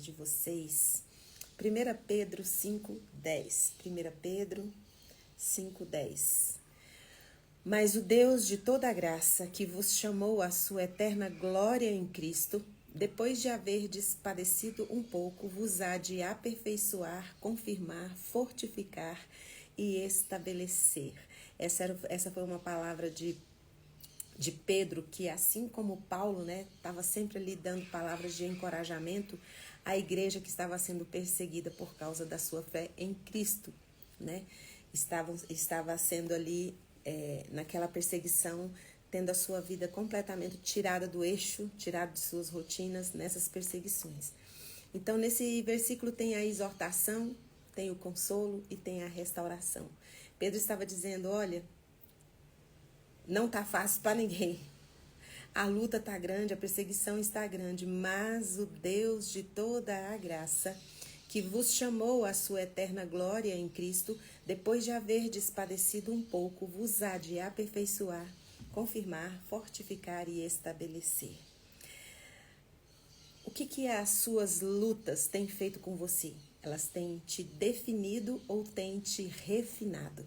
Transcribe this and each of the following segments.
de vocês. 1 Pedro 5:10. 1 Pedro 5:10. Mas o Deus de toda a graça, que vos chamou à sua eterna glória em Cristo, depois de haverdes padecido um pouco, vos há de aperfeiçoar, confirmar, fortificar e estabelecer. Essa foi uma palavra de Pedro, que assim como Paulo, estava sempre ali dando palavras de encorajamento à igreja que estava sendo perseguida por causa da sua fé em Cristo, Estava sendo ali, naquela perseguição, tendo a sua vida completamente tirada do eixo, tirada de suas rotinas, nessas perseguições. Então, nesse versículo tem a exortação, tem o consolo e tem a restauração. Pedro estava dizendo, olha, não está fácil para ninguém. A luta está grande, a perseguição está grande, mas o Deus de toda a graça, que vos chamou à sua eterna glória em Cristo, depois de haverdes padecido um pouco, vos há de aperfeiçoar, confirmar, fortificar e estabelecer. O que as suas lutas têm feito com você? Elas têm te definido ou têm te refinado?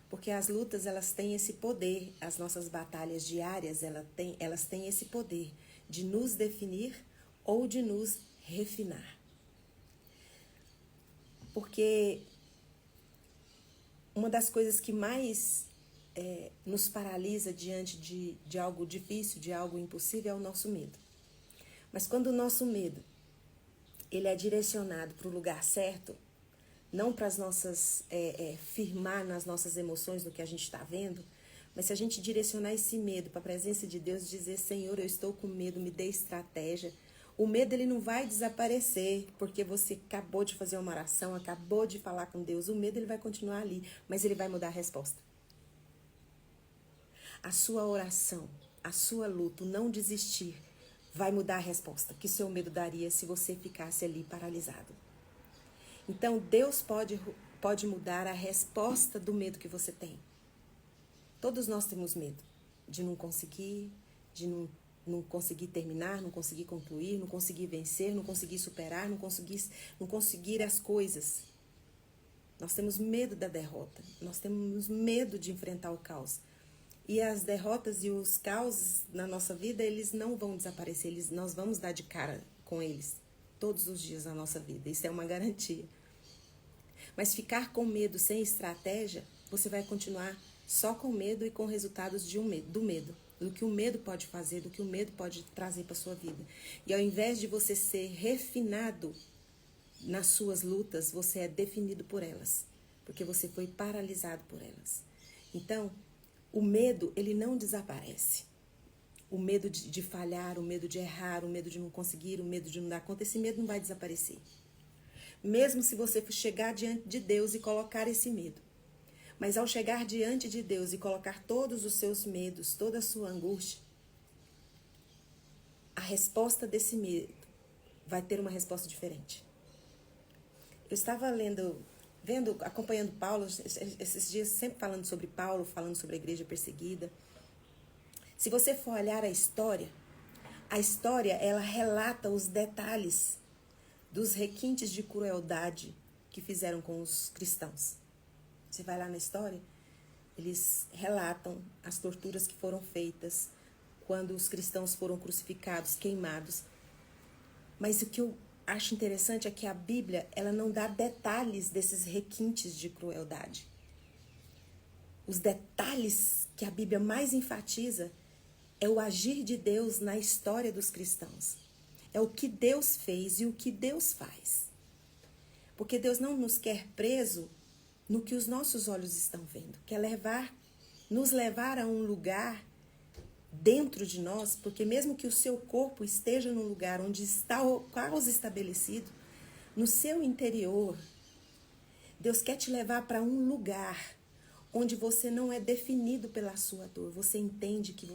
Porque as lutas, elas têm esse poder, as nossas batalhas diárias, elas têm esse poder de nos definir ou de nos refinar. Porque uma das coisas que mais nos paralisa diante de algo difícil, de algo impossível, é o nosso medo. Mas quando o nosso medo ele é direcionado para o lugar certo, não para as nossas, firmar nas nossas emoções do que a gente está vendo, mas se a gente direcionar esse medo para a presença de Deus, dizer, Senhor, eu estou com medo, me dê estratégia. O medo ele não vai desaparecer porque você acabou de fazer uma oração, acabou de falar com Deus. O medo ele vai continuar ali, mas ele vai mudar a resposta. A sua oração, a sua luta, o não desistir, vai mudar a resposta que seu medo daria se você ficasse ali paralisado. Então, Deus pode mudar a resposta do medo que você tem. Todos nós temos medo de não conseguir, de não conseguir terminar, não conseguir concluir, não conseguir vencer, não conseguir superar, não conseguir as coisas. Nós temos medo da derrota, nós temos medo de enfrentar o caos. E as derrotas e os caos na nossa vida, eles não vão desaparecer, nós vamos dar de cara com eles todos os dias da nossa vida, isso é uma garantia. Mas ficar com medo sem estratégia, você vai continuar só com medo e com resultados do medo, do que o medo pode fazer, do que o medo pode trazer para sua vida. E ao invés de você ser refinado nas suas lutas, você é definido por elas, porque você foi paralisado por elas. Então, o medo, ele não desaparece. O medo de falhar, o medo de errar, o medo de não conseguir, o medo de não dar conta, esse medo não vai desaparecer. Mesmo se você chegar diante de Deus e colocar esse medo. Mas ao chegar diante de Deus e colocar todos os seus medos, toda a sua angústia, a resposta desse medo vai ter uma resposta diferente. Eu estava acompanhando Paulo, esses dias sempre falando sobre Paulo, falando sobre a igreja perseguida. Se você for olhar a história ela relata os detalhes dos requintes de crueldade que fizeram com os cristãos. Você vai lá na história, eles relatam as torturas que foram feitas quando os cristãos foram crucificados, queimados. Mas o que eu acho interessante é que a Bíblia, ela não dá detalhes desses requintes de crueldade. Os detalhes que a Bíblia mais enfatiza é o agir de Deus na história dos cristãos. É o que Deus fez e o que Deus faz. Porque Deus não nos quer preso no que os nossos olhos estão vendo. Quer nos levar a um lugar dentro de nós, porque mesmo que o seu corpo esteja num lugar onde está o caos estabelecido, no seu interior, Deus quer te levar para um lugar onde você não é definido pela sua dor. Você entende que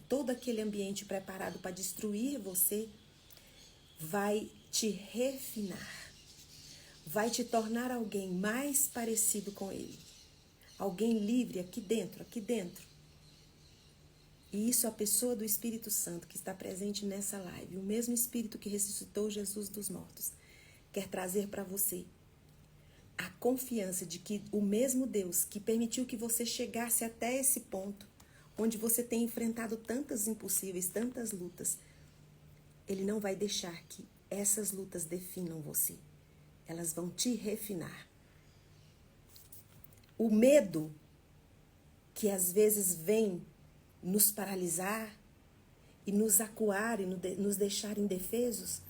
todo aquele ambiente preparado para destruir você vai te refinar, vai te tornar alguém mais parecido com Ele, alguém livre aqui dentro. E isso a pessoa do Espírito Santo que está presente nessa live, o mesmo Espírito que ressuscitou Jesus dos mortos, quer trazer para você a confiança de que o mesmo Deus que permitiu que você chegasse até esse ponto, onde você tem enfrentado tantas impossíveis, tantas lutas, Ele não vai deixar que essas lutas definam você. Elas vão te refinar. O medo que às vezes vem nos paralisar e nos acuar e nos deixar indefesos,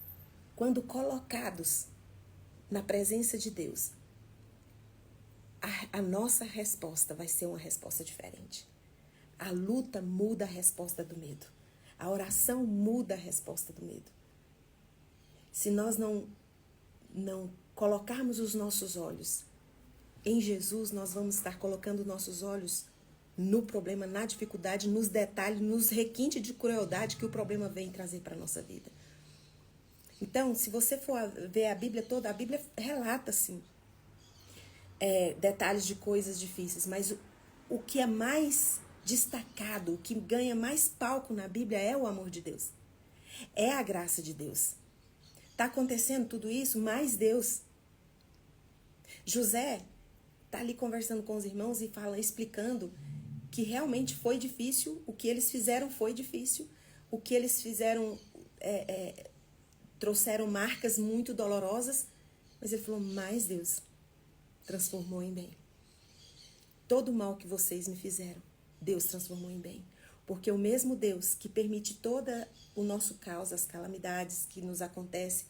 quando colocados na presença de Deus, a nossa resposta vai ser uma resposta diferente. A luta muda a resposta do medo. A oração muda a resposta do medo. Se nós não colocarmos os nossos olhos em Jesus, nós vamos estar colocando nossos olhos no problema, na dificuldade, nos detalhes, nos requintes de crueldade que o problema vem trazer para a nossa vida. Então, se você for ver a Bíblia toda, a Bíblia relata, sim, detalhes de coisas difíceis, mas o que é mais destacado, o que ganha mais palco na Bíblia é o amor de Deus. É a graça de Deus. Está acontecendo tudo isso, mais Deus. José está ali conversando com os irmãos e explicando que realmente foi difícil, o que eles fizeram foi difícil, o que eles fizeram trouxeram marcas muito dolorosas, mas ele falou, mas Deus transformou em bem. Todo o mal que vocês me fizeram, Deus transformou em bem. Porque o mesmo Deus que permite todo o nosso caos, as calamidades que nos acontecem,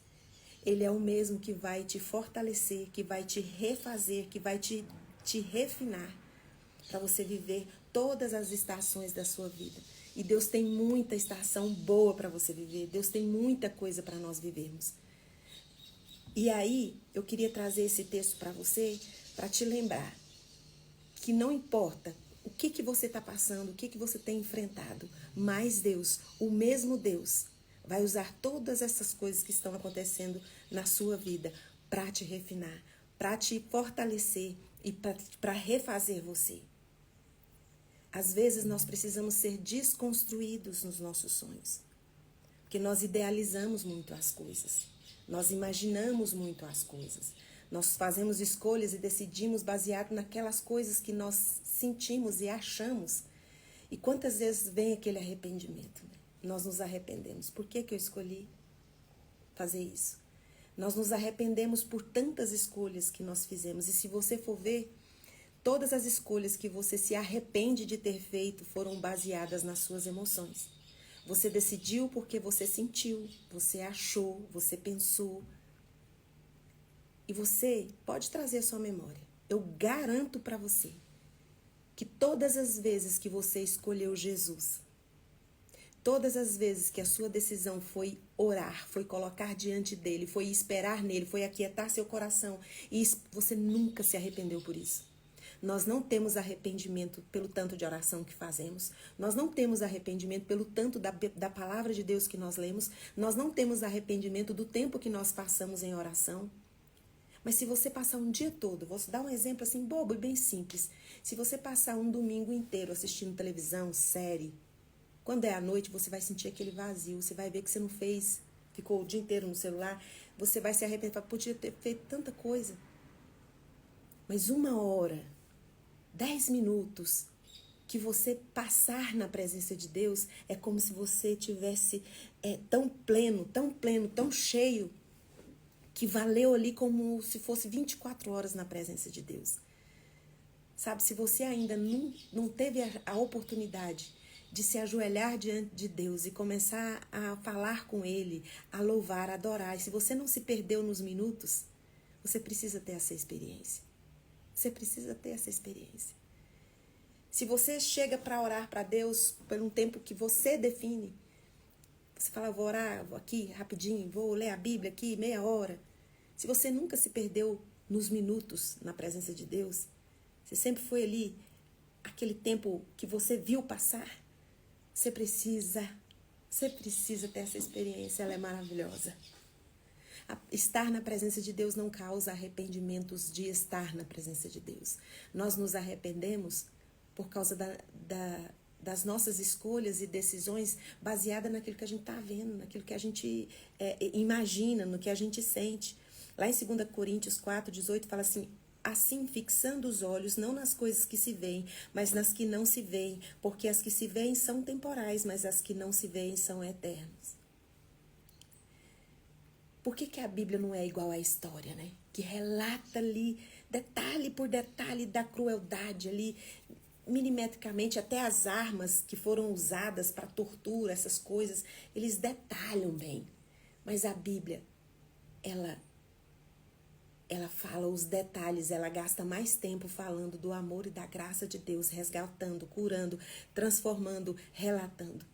Ele é o mesmo que vai te fortalecer, que vai te refazer, que vai te refinar para você viver todas as estações da sua vida. E Deus tem muita estação boa para você viver. Deus tem muita coisa para nós vivermos. E aí, eu queria trazer esse texto para você, para te lembrar que não importa o que você está passando, o que você tem enfrentado, mas Deus, o mesmo Deus, vai usar todas essas coisas que estão acontecendo na sua vida para te refinar, para te fortalecer e para refazer você. Às vezes nós precisamos ser desconstruídos nos nossos sonhos, porque nós idealizamos muito as coisas, nós imaginamos muito as coisas, nós fazemos escolhas e decidimos baseado naquelas coisas que nós sentimos e achamos. E quantas vezes vem aquele arrependimento, né? Nós nos arrependemos. Por que eu escolhi fazer isso? Nós nos arrependemos por tantas escolhas que nós fizemos. E se você for ver, todas as escolhas que você se arrepende de ter feito foram baseadas nas suas emoções. Você decidiu porque você sentiu, você achou, você pensou. E você pode trazer a sua memória. Eu garanto para você que todas as vezes que você escolheu Jesus, todas as vezes que a sua decisão foi orar, foi colocar diante dele, foi esperar nele, foi aquietar seu coração, e você nunca se arrependeu por isso. Nós não temos arrependimento pelo tanto de oração que fazemos, nós não temos arrependimento pelo tanto da palavra de Deus que nós lemos, nós não temos arrependimento do tempo que nós passamos em oração. Mas se você passar um dia todo, vou dar um exemplo assim bobo e bem simples. Se você passar um domingo inteiro assistindo televisão, série, quando é à noite você vai sentir aquele vazio, você vai ver que você não fez, ficou o dia inteiro no celular, você vai se arrepender, podia ter feito tanta coisa. Mas 1 hora, 10 minutos que você passar na presença de Deus é como se você tivesse tão pleno, tão cheio, que valeu ali como se fosse 24 horas na presença de Deus. Sabe, se você ainda não teve a oportunidade de se ajoelhar diante de Deus e começar a falar com Ele, a louvar, a adorar, e se você não se perdeu nos minutos, você precisa ter essa experiência. Você precisa ter essa experiência. Se você chega para orar para Deus por um tempo que você define, você fala, vou orar aqui rapidinho, vou ler a Bíblia aqui, meia hora. Se você nunca se perdeu nos minutos na presença de Deus, você sempre foi ali, aquele tempo que você viu passar, você precisa ter essa experiência, ela é maravilhosa. Estar na presença de Deus não causa arrependimentos de estar na presença de Deus. Nós nos arrependemos por causa das nossas escolhas e decisões baseada naquilo que a gente está vendo, naquilo que a gente imagina, no que a gente sente. Lá em 2 Coríntios 4:18 fala assim: assim, fixando os olhos não nas coisas que se veem, mas nas que não se veem, porque as que se veem são temporais, mas as que não se veem são eternas. Por que a Bíblia não é igual à história, né? Que relata ali, detalhe por detalhe da crueldade ali, milimetricamente, até as armas que foram usadas para tortura, essas coisas, eles detalham bem. Mas a Bíblia, ela fala os detalhes, ela gasta mais tempo falando do amor e da graça de Deus, resgatando, curando, transformando, relatando.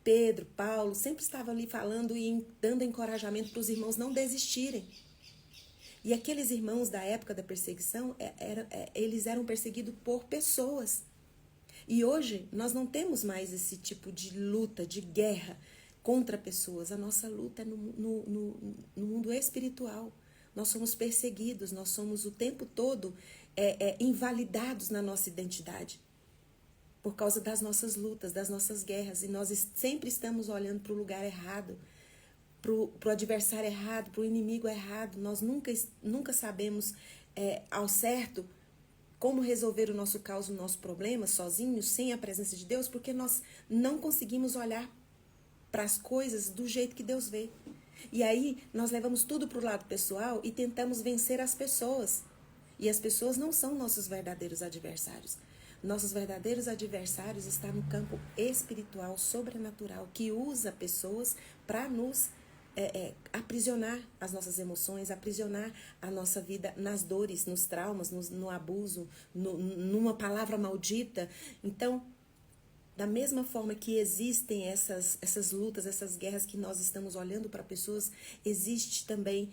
Pedro, Paulo, sempre estavam ali falando e dando encorajamento para os irmãos não desistirem. E aqueles irmãos da época da perseguição, eles eram perseguidos por pessoas. E hoje nós não temos mais esse tipo de luta, de guerra contra pessoas. A nossa luta é no mundo espiritual. Nós somos perseguidos, nós somos o tempo todo invalidados na nossa identidade. Por causa das nossas lutas, das nossas guerras. E nós sempre estamos olhando para o lugar errado, para o adversário errado, para o inimigo errado. Nós nunca sabemos ao certo como resolver o nosso caos, o nosso problema, sozinhos, sem a presença de Deus, porque nós não conseguimos olhar para as coisas do jeito que Deus vê. E aí nós levamos tudo para o lado pessoal e tentamos vencer as pessoas. E as pessoas não são nossos verdadeiros adversários. Nossos verdadeiros adversários estão no campo espiritual, sobrenatural, que usa pessoas para nos aprisionar as nossas emoções, aprisionar a nossa vida nas dores, nos traumas, no abuso, numa palavra maldita. Então, da mesma forma que existem essas lutas, essas guerras que nós estamos olhando para pessoas, existe também,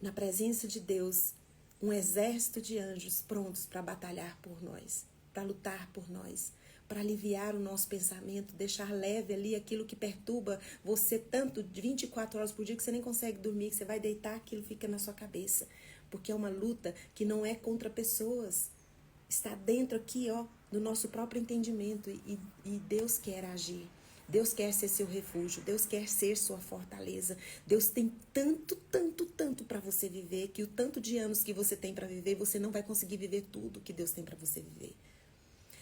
na presença de Deus, um exército de anjos prontos para batalhar por nós, para lutar por nós, para aliviar o nosso pensamento, deixar leve ali aquilo que perturba você tanto de 24 horas por dia que você nem consegue dormir, que você vai deitar, aquilo fica na sua cabeça. Porque é uma luta que não é contra pessoas. Está dentro aqui, do nosso próprio entendimento. E Deus quer agir. Deus quer ser seu refúgio. Deus quer ser sua fortaleza. Deus tem tanto, tanto, tanto para você viver, que o tanto de anos que você tem para viver, você não vai conseguir viver tudo que Deus tem para você viver.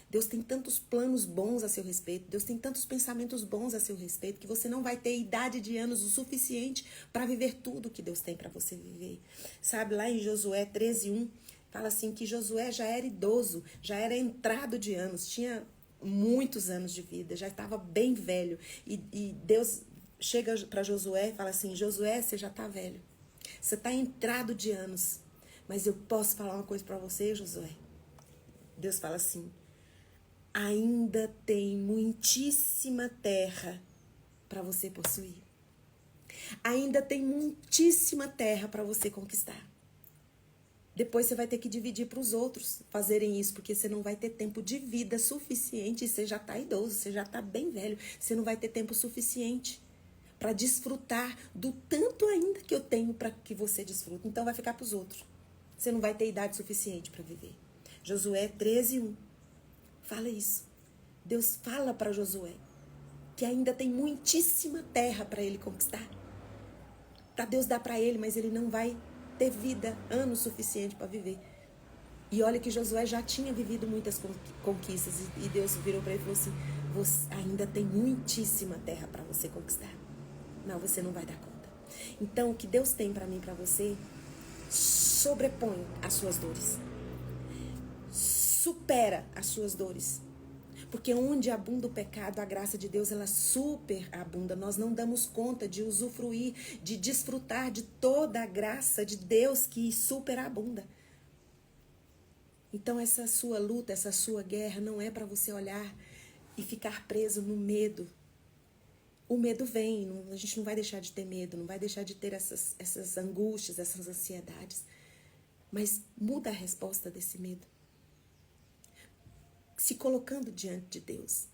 Deus tem tantos planos bons a seu respeito, Deus tem tantos pensamentos bons a seu respeito, que você não vai ter idade de anos o suficiente para viver tudo que Deus tem para você viver. Sabe, lá em Josué 13:1, fala assim que Josué já era idoso, já era entrado de anos, tinha muitos anos de vida, já estava bem velho. E Deus chega para Josué e fala assim: Josué, você já está velho, você está entrado de anos, mas eu posso falar uma coisa para você, Josué? Deus fala assim: ainda tem muitíssima terra para você possuir. Ainda tem muitíssima terra para você conquistar. Depois você vai ter que dividir para os outros fazerem isso, porque você não vai ter tempo de vida suficiente. Você já está idoso, você já está bem velho. Você não vai ter tempo suficiente para desfrutar do tanto ainda que eu tenho para que você desfrute. Então vai ficar para os outros. Você não vai ter idade suficiente para viver. Josué 13:1. Fala isso. Deus fala para Josué que ainda tem muitíssima terra para ele conquistar. Para Deus dar para ele, mas ele não vai ter vida, anos suficiente para viver. E olha que Josué já tinha vivido muitas conquistas. E Deus virou para ele e falou assim: você ainda tem muitíssima terra para você conquistar. Não, você não vai dar conta. Então, o que Deus tem para mim e para você sobrepõe as suas dores. Supera as suas dores. Porque onde abunda o pecado, a graça de Deus, ela superabunda. Nós não damos conta de usufruir, de desfrutar de toda a graça de Deus que superabunda. Então essa sua luta, essa sua guerra não é para você olhar e ficar preso no medo. O medo vem, a gente não vai deixar de ter medo, não vai deixar de ter essas angústias, essas ansiedades. Mas muda a resposta desse medo. Se colocando diante de Deus,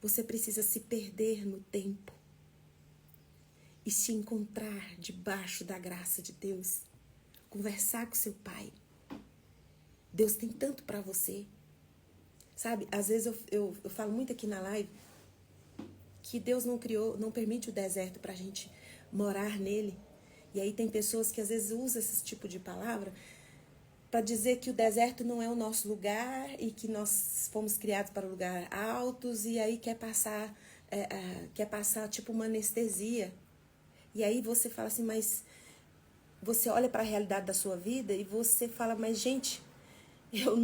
você precisa se perder no tempo e se encontrar debaixo da graça de Deus, conversar com seu Pai. Deus tem tanto para você. Sabe, às vezes eu falo muito aqui na live que Deus não criou, não permite o deserto pra gente morar nele. E aí tem pessoas que às vezes usam esse tipo de palavra para dizer que o deserto não é o nosso lugar e que nós fomos criados para lugares altos e aí quer passar tipo uma anestesia. E aí você fala assim, mas você olha para a realidade da sua vida e você fala, mas gente, eu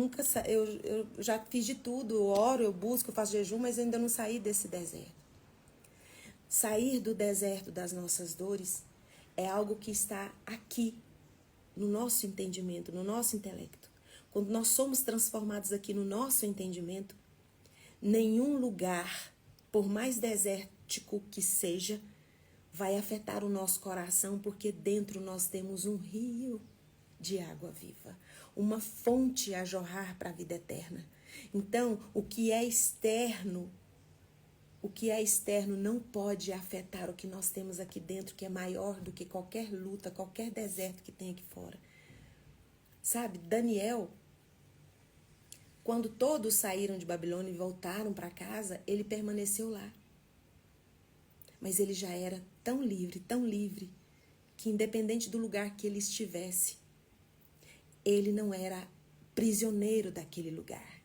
já fiz de tudo, eu oro, eu busco, eu faço jejum, mas eu ainda não saí desse deserto. Sair do deserto das nossas dores é algo que está aqui, no nosso entendimento, no nosso intelecto. Quando nós somos transformados aqui no nosso entendimento, nenhum lugar, por mais desértico que seja, vai afetar o nosso coração, porque dentro nós temos um rio de água viva, uma fonte a jorrar para a vida eterna. Então, o que é externo não pode afetar o que nós temos aqui dentro, que é maior do que qualquer luta, qualquer deserto que tem aqui fora. Sabe, Daniel, quando todos saíram de Babilônia e voltaram para casa, ele permaneceu lá. Mas ele já era tão livre, que independente do lugar que ele estivesse, ele não era prisioneiro daquele lugar.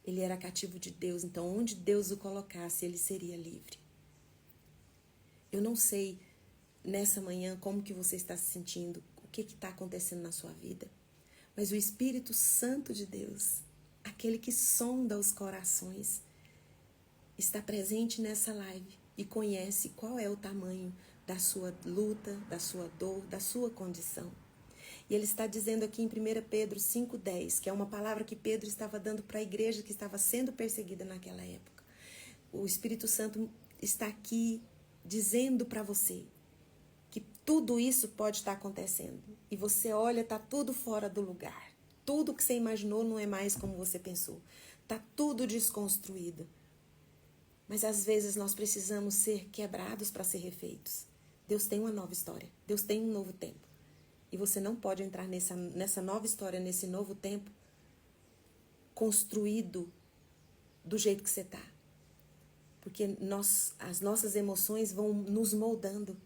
Ele era cativo de Deus, então onde Deus o colocasse, ele seria livre. Eu não sei nessa manhã como que você está se sentindo, o que está acontecendo na sua vida, mas o Espírito Santo de Deus, aquele que sonda os corações, está presente nessa live e conhece qual é o tamanho da sua luta, da sua dor, da sua condição. E ele está dizendo aqui em 1 Pedro 5,10, que é uma palavra que Pedro estava dando para a igreja que estava sendo perseguida naquela época. O Espírito Santo está aqui dizendo para você que tudo isso pode estar acontecendo. E você olha, está tudo fora do lugar. Tudo que você imaginou não é mais como você pensou. Está tudo desconstruído. Mas às vezes nós precisamos ser quebrados para ser refeitos. Deus tem uma nova história. Deus tem um novo tempo. E você não pode entrar nessa nova história, nesse novo tempo, construído do jeito que você está. Porque as nossas emoções vão nos moldando.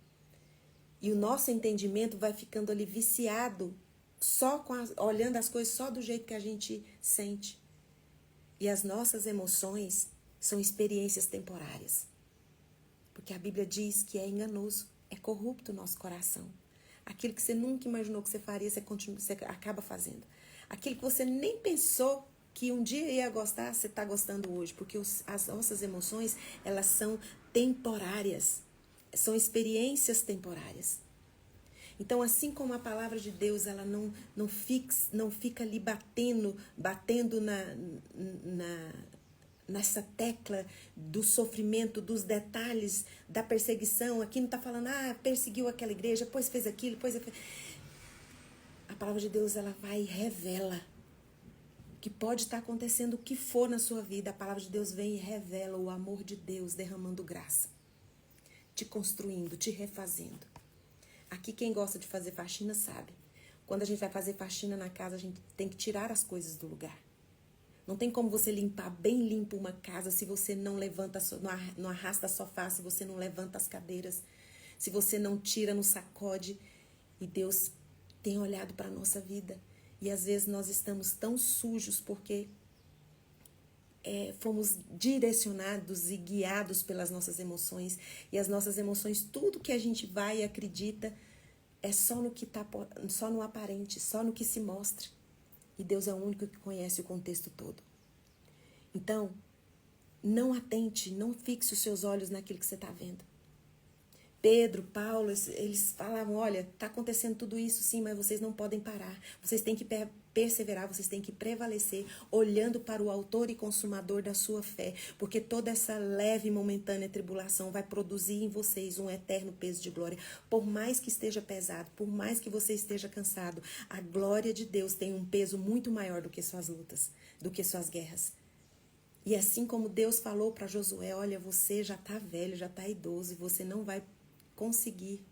E o nosso entendimento vai ficando ali viciado, olhando as coisas só do jeito que a gente sente. E as nossas emoções são experiências temporárias. Porque a Bíblia diz que é enganoso, é corrupto o nosso coração. Aquilo que você nunca imaginou que você faria, você acaba fazendo. Aquilo que você nem pensou que um dia ia gostar, você está gostando hoje. Porque as nossas emoções, elas são temporárias. São experiências temporárias. Então, assim como a palavra de Deus, ela não fica ali batendo nessa tecla do sofrimento, dos detalhes da perseguição. Aqui não está falando, perseguiu aquela igreja, depois fez aquilo, depois... A palavra de Deus, ela vai e revela que pode estar acontecendo o que for na sua vida. A palavra de Deus vem e revela o amor de Deus derramando graça, te construindo, te refazendo. Aqui quem gosta de fazer faxina sabe. Quando a gente vai fazer faxina na casa, a gente tem que tirar as coisas do lugar. Não tem como você limpar bem limpo uma casa se você não levanta, não arrasta sofá, se você não levanta as cadeiras, se você não tira, não sacode. E Deus tem olhado para a nossa vida. E às vezes nós estamos tão sujos porque fomos direcionados e guiados pelas nossas emoções. E as nossas emoções, tudo que a gente vai e acredita, é só no aparente, só no que se mostra. E Deus é o único que conhece o contexto todo. Então, não atente, não fixe os seus olhos naquilo que você está vendo. Pedro, Paulo, eles falavam, olha, está acontecendo tudo isso sim, mas vocês não podem parar. Vocês têm que perseverar, vocês têm que prevalecer, olhando para o autor e consumador da sua fé. Porque toda essa leve e momentânea tribulação vai produzir em vocês um eterno peso de glória. Por mais que esteja pesado, por mais que você esteja cansado, a glória de Deus tem um peso muito maior do que suas lutas, do que suas guerras. E assim como Deus falou para Josué, olha, você já está velho, já está idoso e você não vai conseguir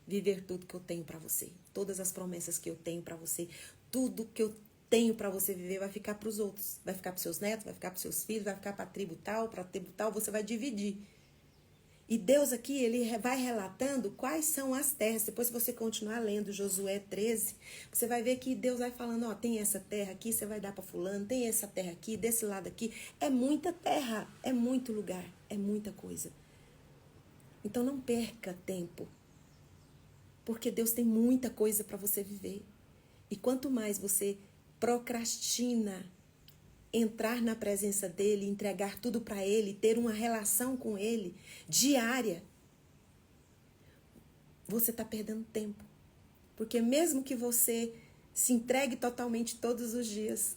viver tudo que eu tenho para você. Todas as promessas que eu tenho para você, tudo que eu tenho para você viver vai ficar para os outros. Vai ficar para os seus netos, vai ficar para os seus filhos, vai ficar para a tribo tal, você vai dividir. E Deus aqui, ele vai relatando quais são as terras. Depois, se você continuar lendo Josué 13, você vai ver que Deus vai falando, ó, tem essa terra aqui, você vai dar para fulano, tem essa terra aqui, desse lado aqui. É muita terra, é muito lugar, é muita coisa. Então, não perca tempo, porque Deus tem muita coisa para você viver. E quanto mais você procrastina entrar na presença dele, entregar tudo para ele, ter uma relação com ele diária, você está perdendo tempo. Porque mesmo que você se entregue totalmente todos os dias,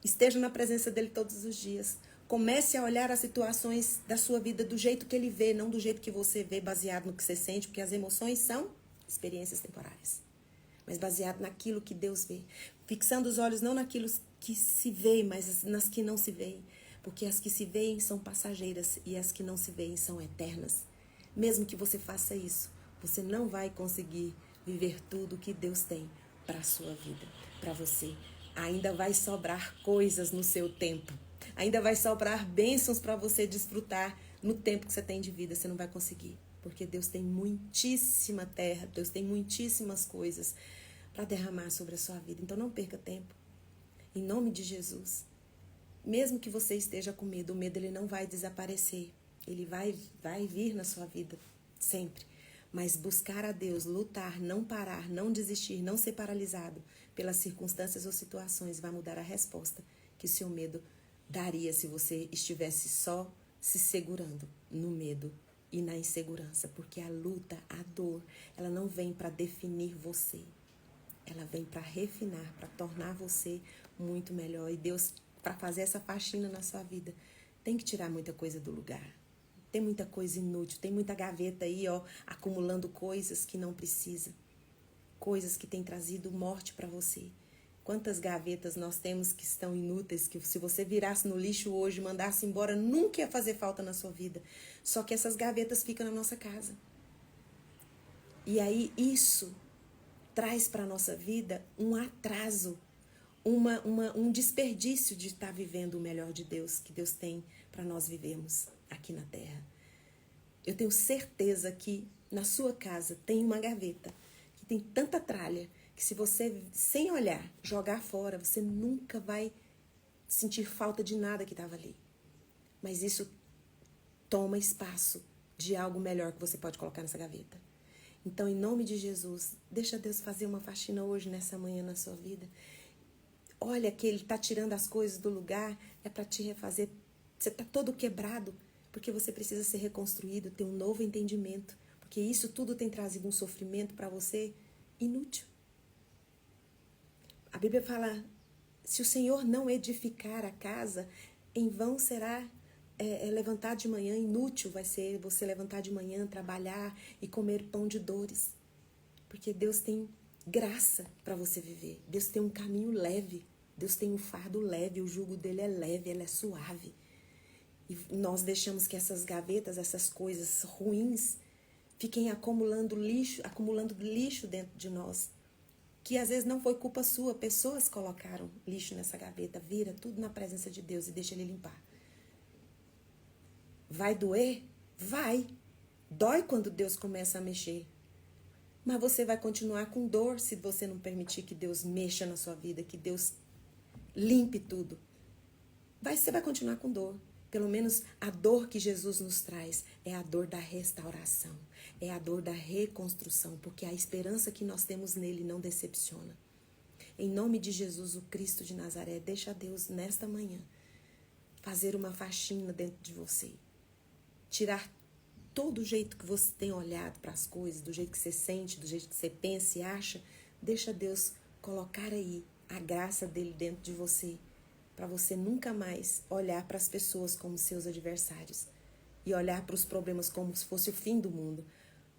esteja na presença dele todos os dias, comece a olhar as situações da sua vida do jeito que ele vê, não do jeito que você vê, baseado no que você sente, porque as emoções são experiências temporárias, mas baseado naquilo que Deus vê. Fixando os olhos não naquilo que se vê, mas nas que não se veem. Porque as que se veem são passageiras e as que não se veem são eternas. Mesmo que você faça isso, você não vai conseguir viver tudo que Deus tem para a sua vida, para você. Ainda vai sobrar coisas no seu tempo. Ainda vai sobrar bênçãos para você desfrutar no tempo que você tem de vida. Você não vai conseguir. Porque Deus tem muitíssima terra, Deus tem muitíssimas coisas para derramar sobre a sua vida. Então não perca tempo. Em nome de Jesus. Mesmo que você esteja com medo, o medo ele não vai desaparecer. Ele vai vir na sua vida sempre. Mas buscar a Deus, lutar, não parar, não desistir, não ser paralisado pelas circunstâncias ou situações vai mudar a resposta que o seu medo daria se você estivesse só se segurando no medo e na insegurança. Porque a luta, a dor, ela não vem para definir você. Ela vem para refinar, para tornar você muito melhor. E Deus, para fazer essa faxina na sua vida, tem que tirar muita coisa do lugar. Tem muita coisa inútil, tem muita gaveta aí, ó, acumulando coisas que não precisa. Coisas que têm trazido morte para você. Quantas gavetas nós temos que estão inúteis, que se você virasse no lixo hoje e mandasse embora, nunca ia fazer falta na sua vida. Só que essas gavetas ficam na nossa casa. E aí isso traz para a nossa vida um atraso, um desperdício de estar vivendo o melhor de Deus, que Deus tem para nós vivermos aqui na Terra. Eu tenho certeza que na sua casa tem uma gaveta que tem tanta tralha que se você, sem olhar, jogar fora, você nunca vai sentir falta de nada que estava ali. Mas isso toma espaço de algo melhor que você pode colocar nessa gaveta. Então, em nome de Jesus, deixa Deus fazer uma faxina hoje, nessa manhã, na sua vida. Olha que Ele está tirando as coisas do lugar, é para te refazer. Você está todo quebrado, porque você precisa ser reconstruído, ter um novo entendimento. Porque isso tudo tem trazido um sofrimento para você inútil. A Bíblia fala, se o Senhor não edificar a casa, em vão será levantar de manhã, inútil vai ser você levantar de manhã, trabalhar e comer pão de dores. Porque Deus tem graça para você viver. Deus tem um caminho leve. Deus tem um fardo leve. O jugo dele é leve, ele é suave. E nós deixamos que essas gavetas, essas coisas ruins, fiquem acumulando lixo dentro de nós. Que às vezes não foi culpa sua. Pessoas colocaram lixo nessa gaveta. Vira tudo na presença de Deus e deixa ele limpar. Vai doer? Vai. Dói quando Deus começa a mexer. Mas você vai continuar com dor se você não permitir que Deus mexa na sua vida, que Deus limpe tudo. Você vai continuar com dor. Pelo menos a dor que Jesus nos traz é a dor da restauração, é a dor da reconstrução, porque a esperança que nós temos nele não decepciona. Em nome de Jesus, o Cristo de Nazaré, deixa Deus nesta manhã fazer uma faxina dentro de você. Tirar todo o jeito que você tem olhado para as coisas, do jeito que você sente, do jeito que você pensa e acha, deixa Deus colocar aí a graça dele dentro de você, para você nunca mais olhar para as pessoas como seus adversários e olhar para os problemas como se fosse o fim do mundo,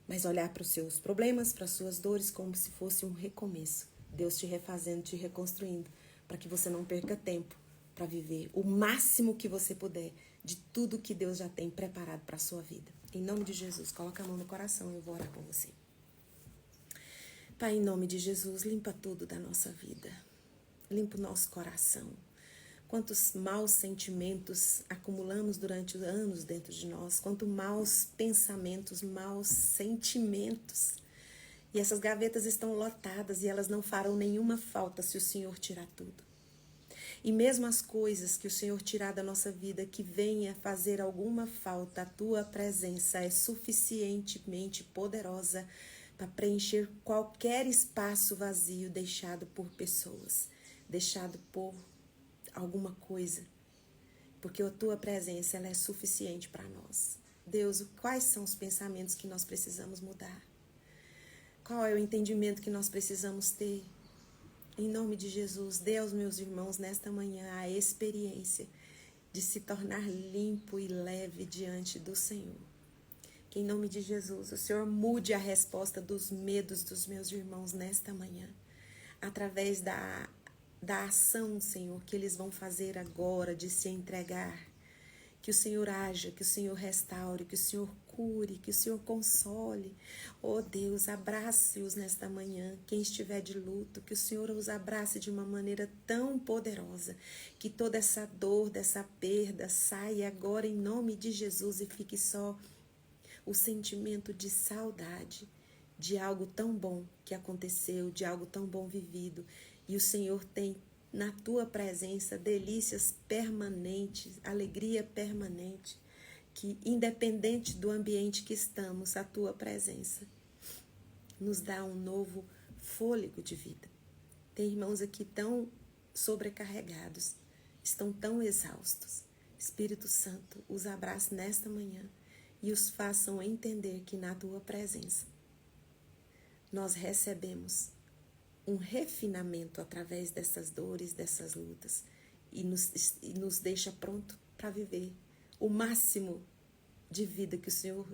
mas olhar para os seus problemas, para as suas dores como se fosse um recomeço. Deus te refazendo, te reconstruindo, para que você não perca tempo para viver o máximo que você puder de tudo que Deus já tem preparado para a sua vida. Em nome de Jesus, coloca a mão no coração e eu vou orar com você. Pai, em nome de Jesus, limpa tudo da nossa vida. limpa o nosso coração. Quantos maus sentimentos acumulamos durante os anos dentro de nós, quantos maus pensamentos, maus sentimentos. E essas gavetas estão lotadas e elas não farão nenhuma falta se o Senhor tirar tudo. E mesmo as coisas que o Senhor tirar da nossa vida, que venha fazer alguma falta, a tua presença é suficientemente poderosa para preencher qualquer espaço vazio deixado por pessoas, deixado por alguma coisa, porque a tua presença ela é suficiente para nós. Deus, quais são os pensamentos que nós precisamos mudar? Qual é o entendimento que nós precisamos ter? Em nome de Jesus, dê aos meus irmãos nesta manhã a experiência de se tornar limpo e leve diante do Senhor. Que em nome de Jesus o Senhor mude a resposta dos medos dos meus irmãos nesta manhã, através da ação, Senhor, que eles vão fazer agora de se entregar. Que o Senhor haja, que o Senhor restaure, que o Senhor cure, que o Senhor console. Oh Deus, abrace-os nesta manhã. Quem estiver de luto, que o Senhor os abrace de uma maneira tão poderosa, que toda essa dor, dessa perda saia agora em nome de Jesus e fique só o sentimento de saudade de algo tão bom que aconteceu, de algo tão bom vivido. E o Senhor tem na tua presença delícias permanentes, alegria permanente, que independente do ambiente que estamos, a tua presença nos dá um novo fôlego de vida. Tem irmãos aqui tão sobrecarregados, estão tão exaustos. Espírito Santo, os abrace nesta manhã e os façam entender que na tua presença nós recebemos um refinamento através dessas dores, dessas lutas, e nos deixa pronto para viver o máximo de vida que o Senhor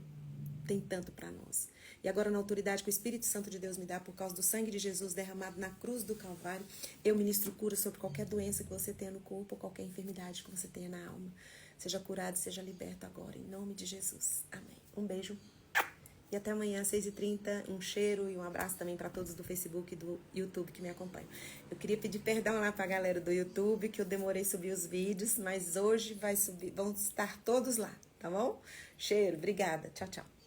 tem tanto para nós. E agora, na autoridade que o Espírito Santo de Deus me dá por causa do sangue de Jesus derramado na cruz do Calvário, eu ministro cura sobre qualquer doença que você tenha no corpo, ou qualquer enfermidade que você tenha na alma. Seja curado, seja liberto agora, em nome de Jesus. Amém. Um beijo. E até amanhã, 6h30, um cheiro e um abraço também para todos do Facebook e do YouTube que me acompanham. Eu queria pedir perdão lá para a galera do YouTube, que eu demorei a subir os vídeos, mas hoje vão estar todos lá, tá bom? Cheiro, obrigada. Tchau, tchau.